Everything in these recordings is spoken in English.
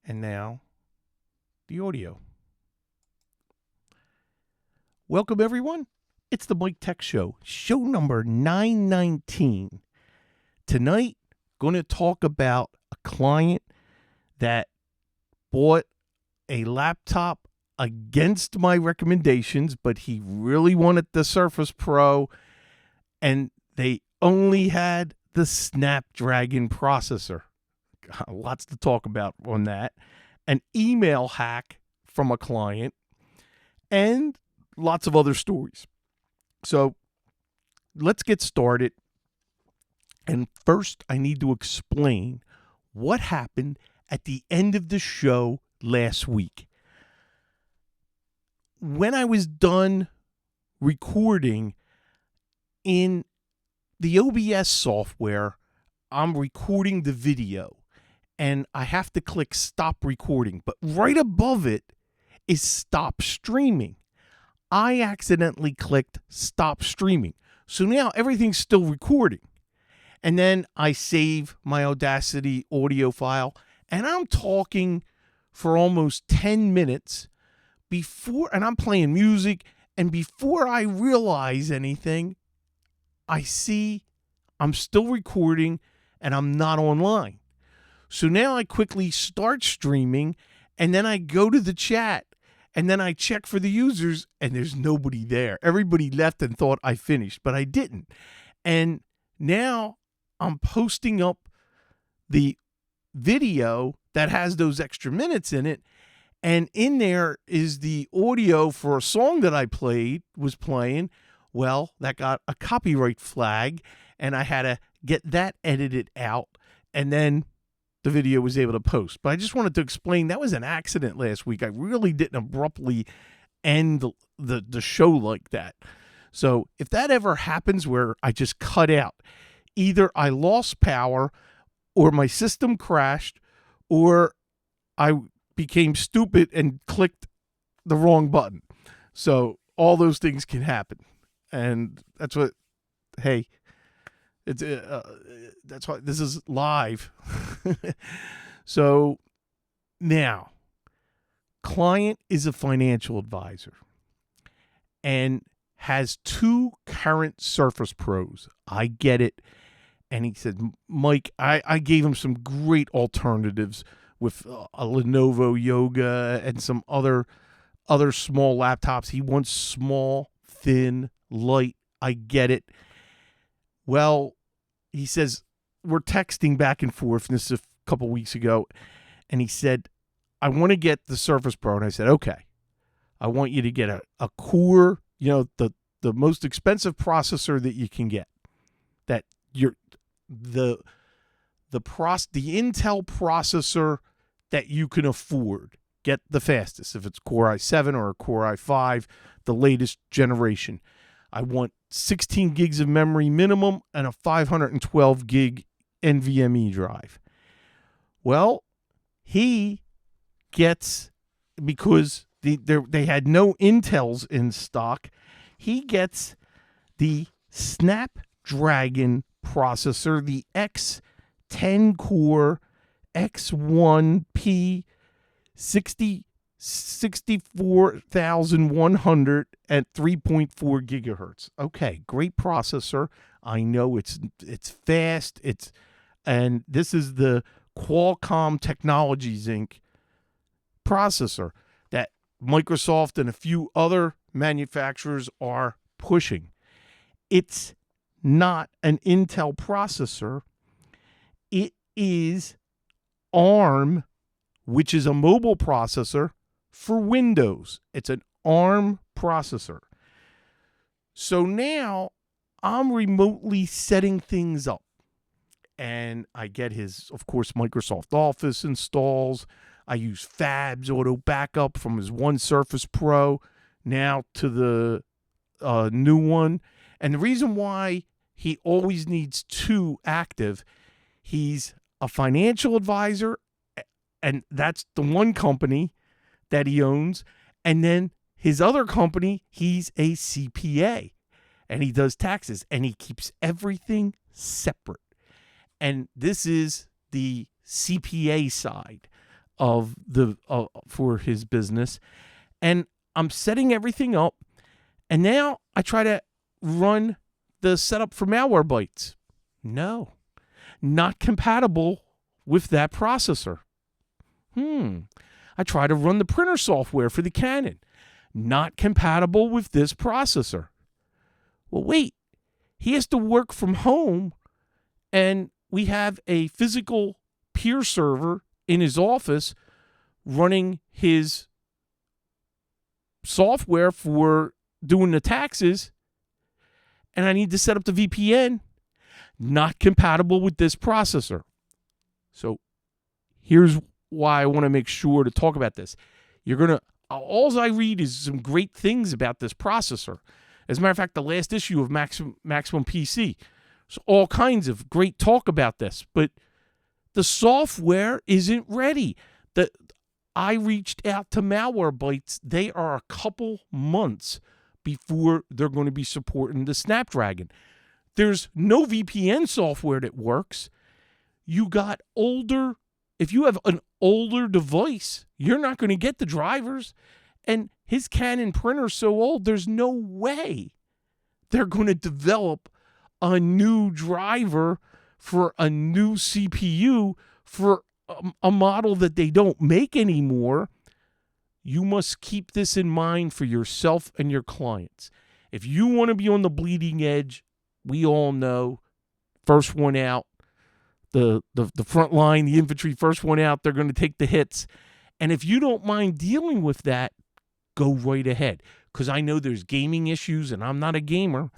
And now, the audio. Welcome, everyone. It's the Mike Tech Show, show number 919. Tonight, going to talk about a client that bought a laptop against my recommendations, but he really wanted the Surface Pro, and they only had the SnapDragon processor. Lots to talk about on that. An email hack from a client, and lots of other stories. So let's get started. And first, I need to explain what happened at the end of the show last week. When I was done recording in the OBS software, I'm recording the video and I have to click stop recording, but right above it is stop streaming. I accidentally clicked stop streaming. So now everything's still recording. And then I save my Audacity audio file, and I'm talking for almost 10 minutes before, and I'm playing music, and before I realize anything, I see I'm still recording and I'm not online. So now I quickly start streaming, and then I go to the chat, and then I check for the users, and there's nobody there. Everybody left and thought I finished, but I didn't. And now I'm posting up the video that has those extra minutes in it, and in there is the audio for a song that I was playing. Well, that got a copyright flag, and I had to get that edited out, and then the video was able to post. But I just wanted to explain that was an accident last week. I really didn't abruptly end the show like that. So if that ever happens where I just cut out, either I lost power, or my system crashed, or I became stupid and clicked the wrong button. So all those things can happen. And that's what, hey, it's that's why this is live. So now, client is a financial advisor and has two current Surface Pros. I get it. And he said, Mike, I gave him some great alternatives with a Lenovo Yoga and some other small laptops. He wants small, thin, light. I get it. Well, he says, we're texting back and forth, and this is a couple weeks ago, and he said, I want to get the Surface Pro. And I said, okay, I want you to get a Core, the most expensive processor that you can get. That the Intel processor that you can afford. Get the fastest. If it's Core i7 or a Core i5, the latest generation. I want 16 gigs of memory minimum and a 512 gig NVMe drive. Well, he gets, because they had no Intels in stock, he gets the SnapDragon processor, the X10 core X1P 64,100 at 3.4 gigahertz. Okay, great processor. I know it's fast. And this is the Qualcomm Technologies Inc. processor that Microsoft and a few other manufacturers are pushing. It's not an Intel processor. It is ARM, which is a mobile processor for Windows. It's an ARM processor. So now I'm remotely setting things up. And I get his, of course, Microsoft Office installs. I use Fab's auto backup from his one Surface Pro now to the new one. And the reason why he always needs two active, he's a financial advisor, and that's the one company that he owns. And then his other company, he's a CPA, and he does taxes, and he keeps everything separate. And this is the CPA side of the for his business, and I'm setting everything up, and now I try to run the setup for Malwarebytes. No, not compatible with that processor. I try to run the printer software for the Canon. Not compatible with this processor. Well, wait. He has to work from home, and we have a physical peer server in his office running his software for doing the taxes, and I need to set up the VPN. Not compatible with this processor. So here's why I want to make sure to talk about this. All I read is some great things about this processor. As a matter of fact, the last issue of Maximum PC, so all kinds of great talk about this, but the software isn't ready. I reached out to Malwarebytes. They are a couple months before they're going to be supporting the Snapdragon. There's no VPN software that works. If you have an older device, you're not going to get the drivers. And his Canon printer's so old, there's no way they're going to develop a new driver for a new CPU for a model that they don't make anymore. You must keep this in mind for yourself and your clients. If you want to be on the bleeding edge, we all know, first one out, the front line, the infantry, first one out, they're going to take the hits. And if you don't mind dealing with that, go right ahead. Because I know there's gaming issues, and I'm not a gamer.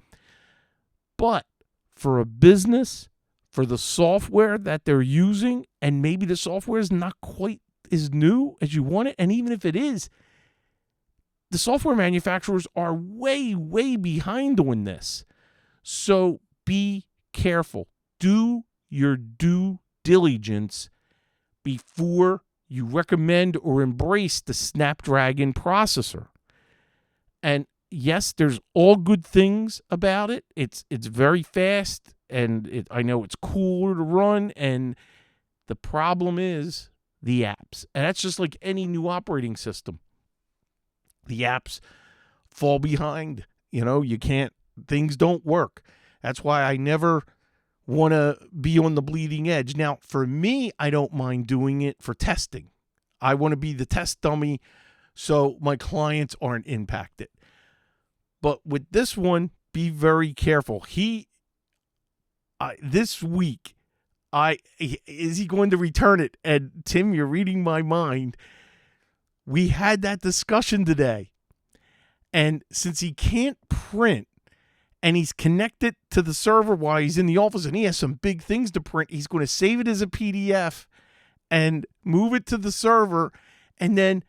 But for a business, for the software that they're using, and maybe the software is not quite as new as you want it, and even if it is, the software manufacturers are way, way behind on this. So be careful. Do your due diligence before you recommend or embrace the Snapdragon processor. And yes, there's all good things about it. It's very fast, and I know it's cooler to run, and the problem is the apps. And that's just like any new operating system. The apps fall behind. Things don't work. That's why I never want to be on the bleeding edge. Now, for me, I don't mind doing it for testing. I want to be the test dummy so my clients aren't impacted. But with this one, be very careful. This week, is he going to return it? And Tim, you're reading my mind. We had that discussion today. And since he can't print, and he's connected to the server while he's in the office, and he has some big things to print, he's going to save it as a PDF and move it to the server, and then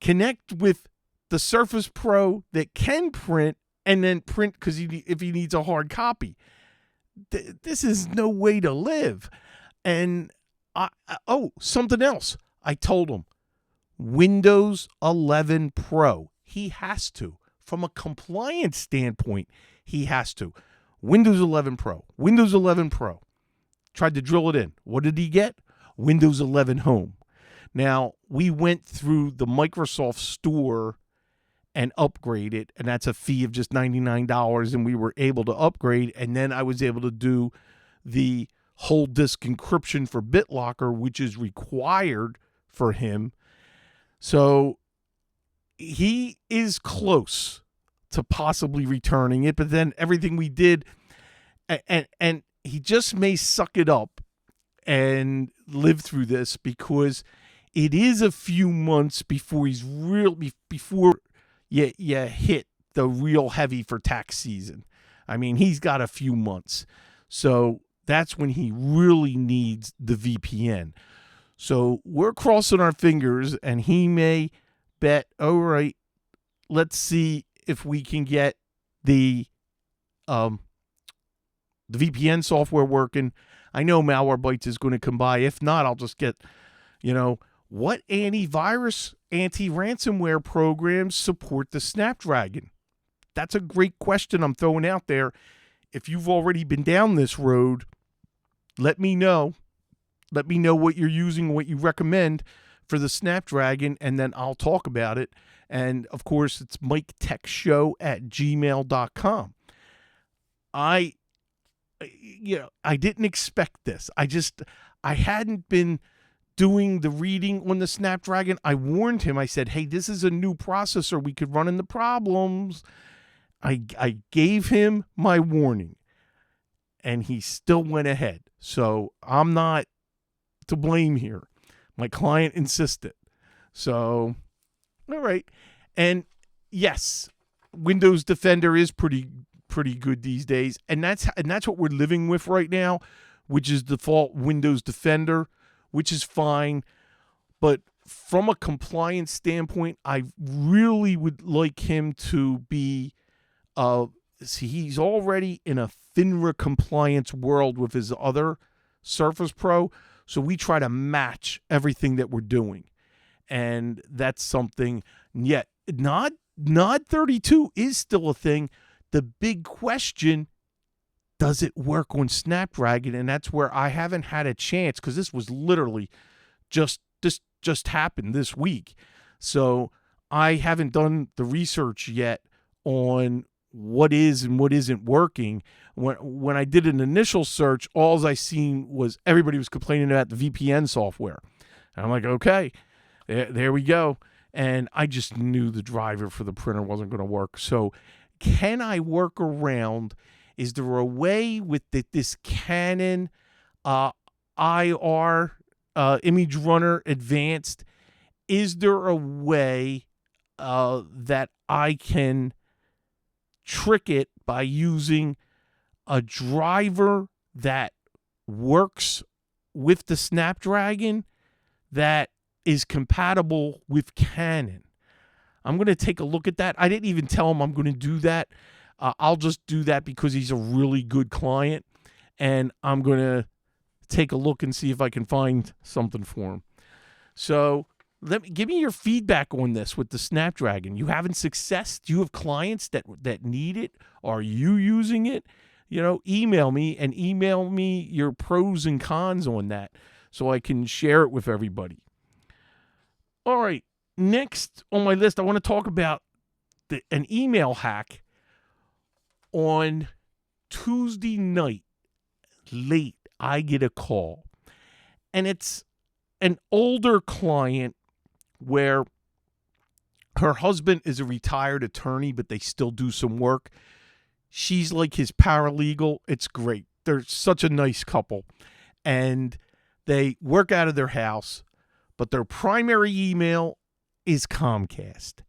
connect with the Surface Pro that can print, and then print if he needs a hard copy. This is no way to live. And something else. I told him, Windows 11 Pro. He has to. From a compliance standpoint, he has to. Windows 11 Pro. Windows 11 Pro. Tried to drill it in. What did he get? Windows 11 Home. Now, we went through the Microsoft Store and upgraded, and that's a fee of just $99, and we were able to upgrade, and then I was able to do the whole disk encryption for BitLocker, which is required for him. So he is close to possibly returning it, but then everything we did, and he just may suck it up and live through this, because it is a few months before before you hit the real heavy for tax season. I mean, he's got a few months. So that's when he really needs the VPN. So we're crossing our fingers, and he may bet, all right, let's see if we can get the VPN software working. I know Malwarebytes is going to come by. If not, I'll just get, what antivirus, anti-ransomware programs support the Snapdragon? That's a great question I'm throwing out there. If you've already been down this road, let me know. Let me know what you're using, what you recommend for the Snapdragon, and then I'll talk about it. And of course, it's miketechshow@gmail.com. I didn't expect this. I hadn't been doing the reading on the Snapdragon. I warned him. I said, hey, this is a new processor. We could run into problems. I gave him my warning, and he still went ahead. So I'm not to blame here. My client insisted. So, all right. And yes, Windows Defender is pretty good these days, and that's what we're living with right now, which is default Windows Defender, which is fine. But from a compliance standpoint, I really would like him to be he's already in a FINRA compliance world with his other Surface Pro, so we try to match everything that we're doing. And that's something. Yet Nod 32 is still a thing. The big question, does it work on Snapdragon? And that's where I haven't had a chance, because this was literally just happened this week. So I haven't done the research yet on what is and what isn't working. When I did an initial search, all I seen was everybody was complaining about the VPN software. And I'm like, okay, there we go. And I just knew the driver for the printer wasn't going to work. So can I work around? Is there a way with this Canon IR Image Runner Advanced? Is there a way that I can trick it by using a driver that works with the Snapdragon that is compatible with Canon? I'm going to take a look at that. I didn't even tell him I'm going to do that. I'll just do that because he's a really good client, and I'm going to take a look and see if I can find something for him. So give me your feedback on this with the Snapdragon. You having success? Do you have clients that need it? Are you using it? Email me your pros and cons on that so I can share it with everybody. All right, next on my list, I want to talk about an email hack. On Tuesday night, late, I get a call, and it's an older client where her husband is a retired attorney, but they still do some work. She's like his paralegal. It's great. They're such a nice couple, and they work out of their house, but their primary email is Comcast,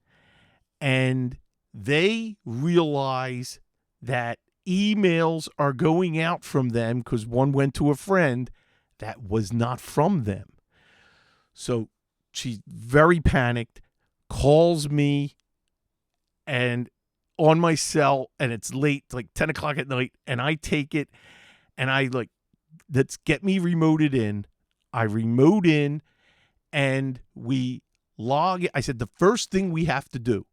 and they realize that emails are going out from them because one went to a friend that was not from them. So she's very panicked, calls me and on my cell, and it's late, like 10 o'clock at night, and I take it and let's get me remoted in. I remote in and we log. I said, the first thing we have to do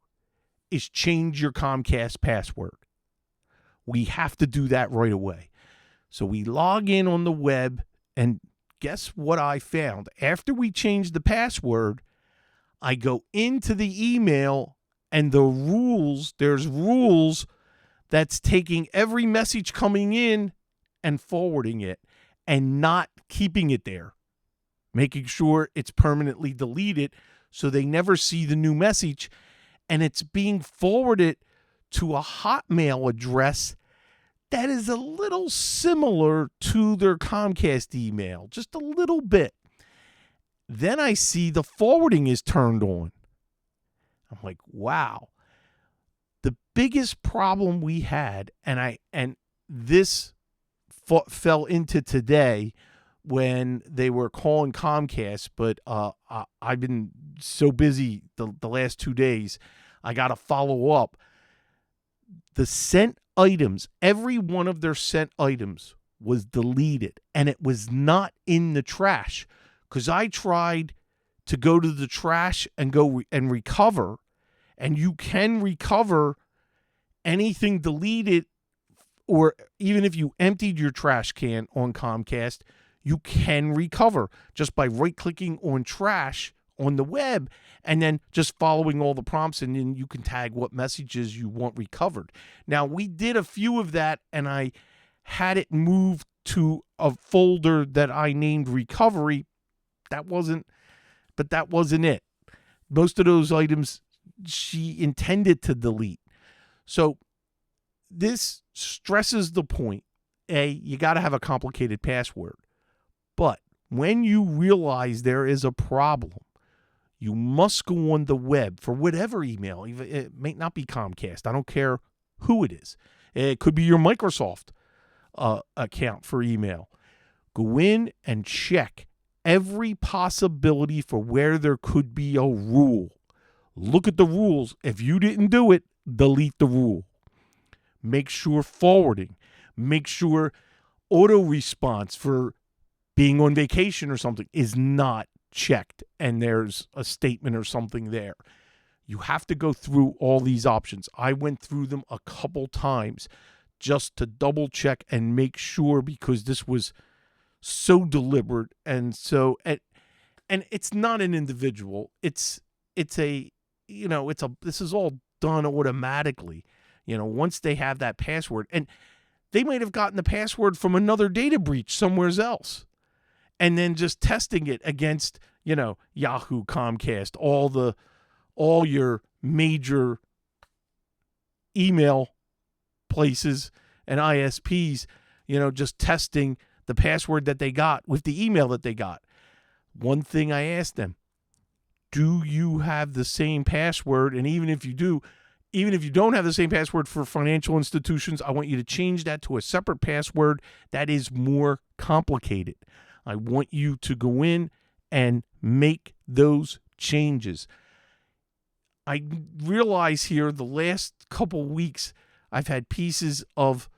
is change your Comcast password. We have to do that right away. So we log in on the web, and guess what I found? After we changed the password, I go into the email, and there's rules that's taking every message coming in and forwarding it and not keeping it there, making sure it's permanently deleted so they never see the new message, and it's being forwarded to a Hotmail address that is a little similar to their Comcast email, just a little bit. Then I see the forwarding is turned on. I'm like, wow. The biggest problem we had, and this fell into today when they were calling Comcast, but I've been so busy the last 2 days, I got to follow up. The sent items, every one of their sent items was deleted, and it was not in the trash, because I tried to go to the trash and go and recover, and you can recover anything deleted, or even if you emptied your trash can on Comcast, you can recover just by right-clicking on trash on the web, and then just following all the prompts, and then you can tag what messages you want recovered. Now, we did a few of that, and I had it moved to a folder that I named recovery. That wasn't it. Most of those items she intended to delete. So this stresses the point. You got to have a complicated password. But when you realize there is a problem, you must go on the web for whatever email. It may not be Comcast. I don't care who it is. It could be your Microsoft account for email. Go in and check every possibility for where there could be a rule. Look at the rules. If you didn't do it, delete the rule. Make sure forwarding. Make sure auto response for being on vacation or something is not checked and there's a statement or something there. You have to go through all these options. I went through them a couple times just to double check and make sure, because this was so deliberate and so and it's not an individual. It's a this is all done automatically. Once they have that password, and they might have gotten the password from another data breach somewhere else, and then just testing it against, Yahoo, Comcast, all your major email places and ISPs, just testing the password that they got with the email that they got. One thing I asked them, do you have the same password? And even if you don't have the same password for financial institutions, I want you to change that to a separate password that is more complicated. I want you to go in and make those changes. I realize here the last couple weeks I've had pieces of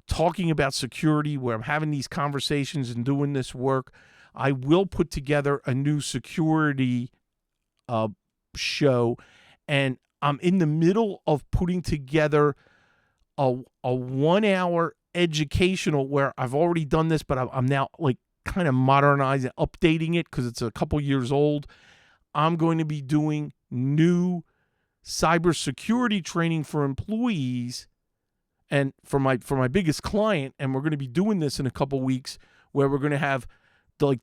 talking about security where I'm having these conversations and doing this work. I will put together a new security show, and I'm in the middle of putting together a 1 hour educational where I've already done this, but I'm now like kind of modernizing, updating it because it's a couple years old. I'm going to be doing new cybersecurity training for employees and for my biggest client, and we're going to be doing this in a couple weeks where we're going to have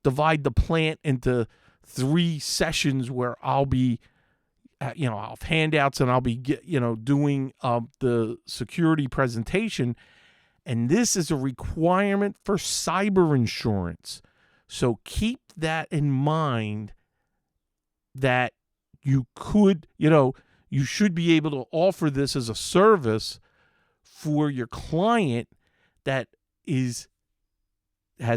divide the plant into 3 sessions where I'll be I'll have handouts and I'll be doing the security presentation. And this is a requirement for cyber insurance. So keep that in mind, that you could, you should be able to offer this as a service for your client that has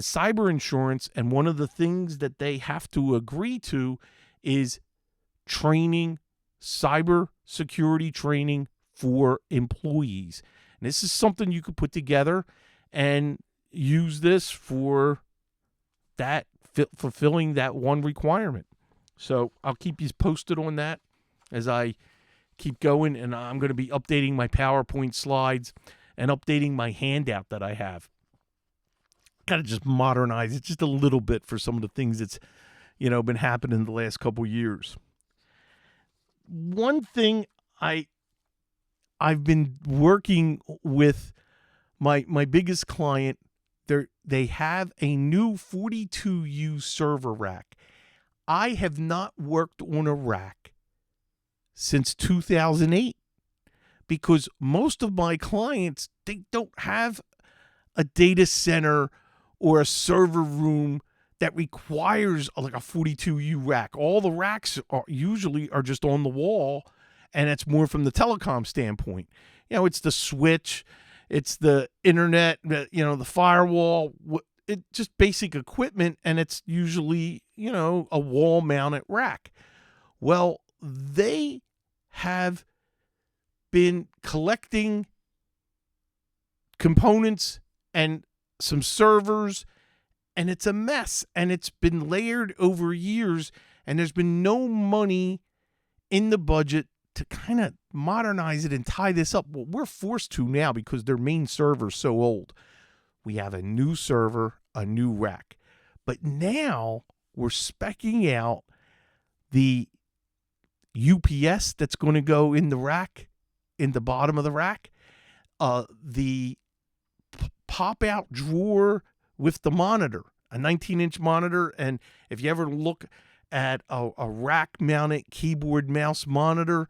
cyber insurance. And one of the things that they have to agree to is training, cyber security training for employees. And this is something you could put together and use this for that, fulfilling that one requirement. So I'll keep you posted on that as I keep going, and I'm going to be updating my PowerPoint slides and updating my handout that I have. Got to just modernize it just a little bit for some of the things that's been happening the last couple years. One thing I've been working with my biggest client. They have a new 42U server rack. I have not worked on a rack since 2008 because most of my clients, they don't have a data center or a server room that requires like a 42U rack. All the racks usually are just on the wall, and it's more from the telecom standpoint. It's the switch, it's the internet, the firewall, it's just basic equipment, and it's usually, a wall-mounted rack. Well, they have been collecting components and some servers, and it's a mess, and it's been layered over years, and there's been no money in the budget to kind of modernize it and tie this up. Well, we're forced to now because their main server's so old. We have a new server, a new rack. But now we're speccing out the UPS that's going to go in the rack, in the bottom of the rack, the pop-out drawer with the monitor, a 19-inch monitor. And if you ever look at a rack-mounted keyboard mouse monitor,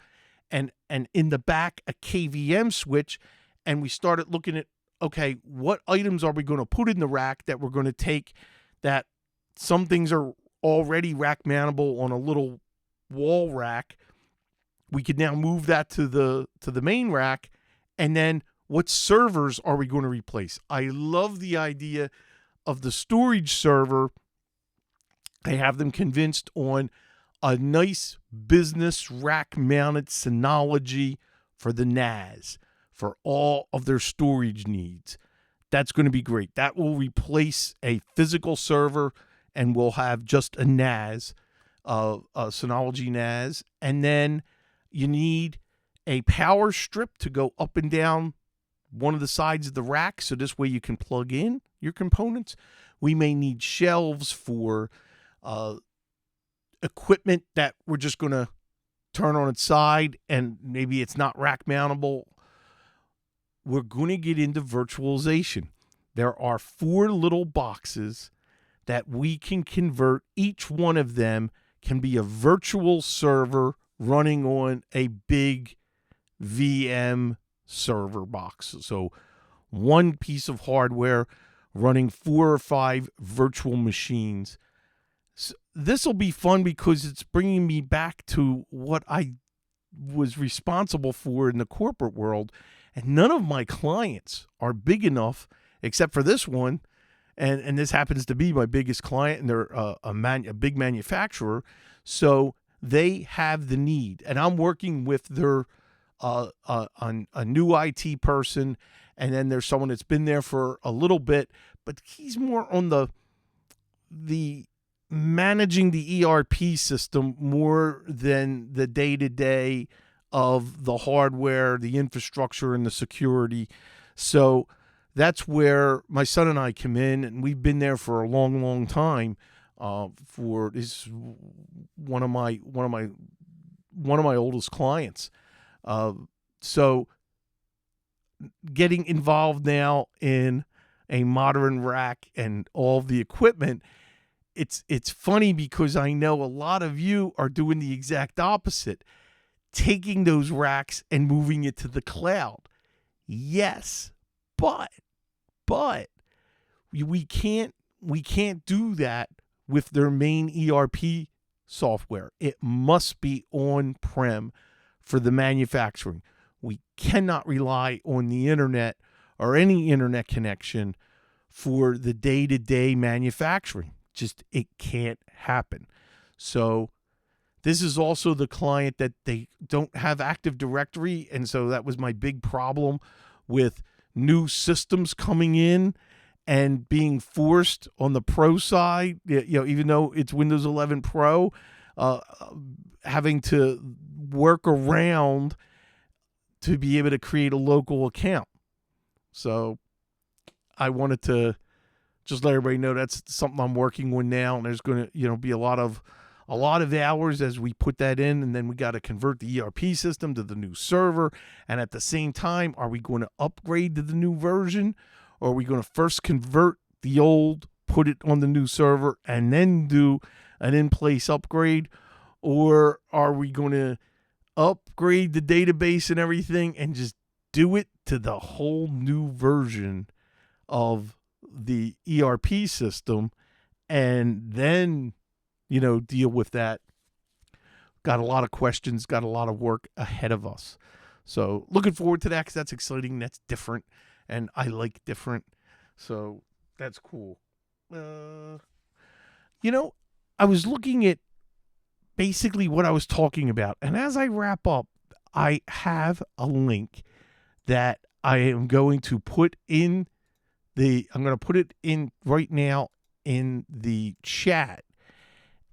and in the back a KVM switch, and we started looking at, okay, what items are we going to put in the rack that we're going to take, that some things are already rack mountable on a little wall rack. We could now move that to the main rack, and then what servers are we going to replace? I love the idea of the storage server. I have them convinced on a nice business rack-mounted Synology for the NAS, for all of their storage needs. That's going to be great. That will replace a physical server, and we'll have just a NAS, a Synology NAS. And then you need a power strip to go up and down one of the sides of the rack, so this way you can plug in your components. We may need shelves for equipment that we're just going to turn on its side, and maybe it's not rack mountable. We're going to get into virtualization. There are 4 little boxes that we can convert. Each one of them can be a virtual server running on a big VM server box. So one piece of hardware running 4 or 5 virtual machines. So this will be fun because it's bringing me back to what I was responsible for in the corporate world, and none of my clients are big enough, except for this one, and this happens to be my biggest client, and they're a big manufacturer, so they have the need, and I'm working with their a new IT person, and then there's someone that's been there for a little bit, but he's more on the managing the ERP system more than the day-to-day of the hardware, the infrastructure, and the security. So that's where my son and I come in, and we've been there for a long, long time. For this one of my oldest clients. So getting involved now in a modern rack and all the equipment, it's funny because I know a lot of you are doing the exact opposite, taking those racks and moving it to the cloud. Yes, but we can't do that with their main ERP software. It must be on-prem for the manufacturing. We cannot rely on the internet or any internet connection for the day-to-day manufacturing. Just, it can't happen. So this is also the client that they don't have Active Directory, and so that was my big problem with new systems coming in and being forced on the Pro side, even though it's Windows 11 Pro, having to work around to be able to create a local account. So I wanted to just let everybody know that's something I'm working on now, and there's going to be a lot of hours as we put that in, and then we got to convert the ERP system to the new server. And at the same time, are we going to upgrade to the new version, or are we going to first convert the old, put it on the new server, and then do an in-place upgrade? Or are we going to upgrade the database and everything and just do it to the whole new version of the ERP system and then, deal with that? Got a lot of questions, got a lot of work ahead of us. So looking forward to that because that's exciting. That's different. And I like different. So that's cool. I was looking at basically what I was talking about. And as I wrap up, I have a link that I am going to put in I'm going to put it in right now in the chat.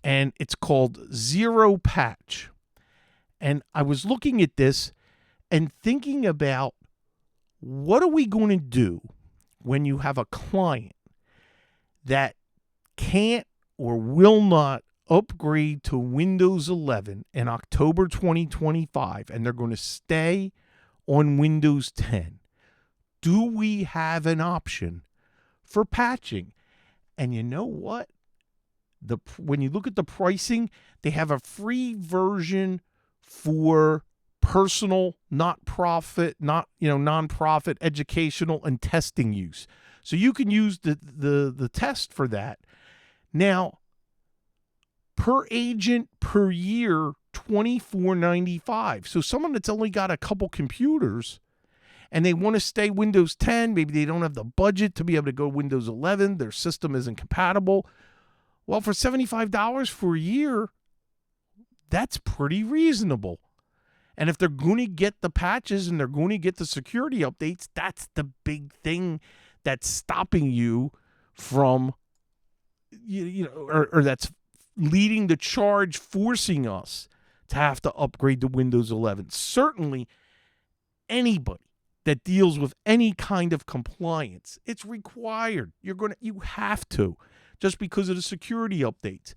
And it's called 0Patch. And I was looking at this and thinking about, what are we going to do when you have a client that can't or will not upgrade to Windows 11 in October 2025, and they're going to stay on Windows 10, do we have an option for patching? And you know what? When you look at the pricing, they have a free version for personal, nonprofit, educational and testing use. So you can use the test for that. Now, per agent per year, $24.95. So someone that's only got a couple computers and they want to stay Windows 10, maybe they don't have the budget to be able to go Windows 11, their system isn't compatible. Well, for $75 for a year, that's pretty reasonable. And if they're going to get the patches and they're going to get the security updates, that's the big thing that's stopping you from, or that's leading the charge, forcing us to have to upgrade to Windows 11. Certainly, anybody that deals with any kind of compliance, it's required. You have to, just because of the security updates.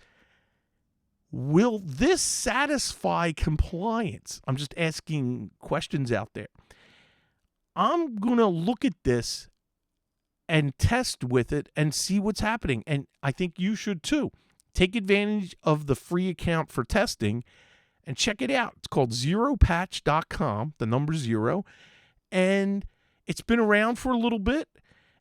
Will this satisfy compliance? I'm just asking questions out there. I'm going to look at this and test with it and see what's happening. And I think you should too. Take advantage of the free account for testing and check it out. It's called 0Patch.com, the number 0. And it's been around for a little bit.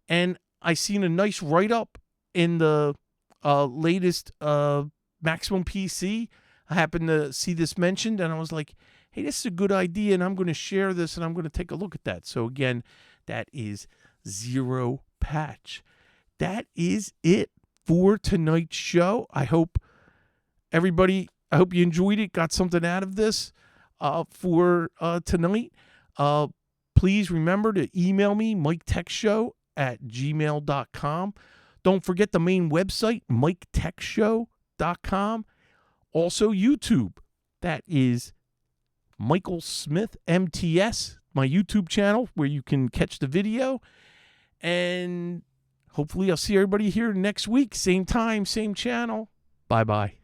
And I seen a nice write-up in the latest Maximum PC. I happened to see this mentioned, and I was like, hey, this is a good idea, and I'm going to share this, and I'm going to take a look at that. So, again, that is 0Patch. That is it for tonight's show. I hope you enjoyed it, got something out of this for tonight. Please remember to email me, miketechshow@gmail.com. Don't forget the main website, miketechshow.com. Also, YouTube. That is Michael Smith, MTS, my YouTube channel, where you can catch the video. And hopefully I'll see everybody here next week. Same time, same channel. Bye-bye.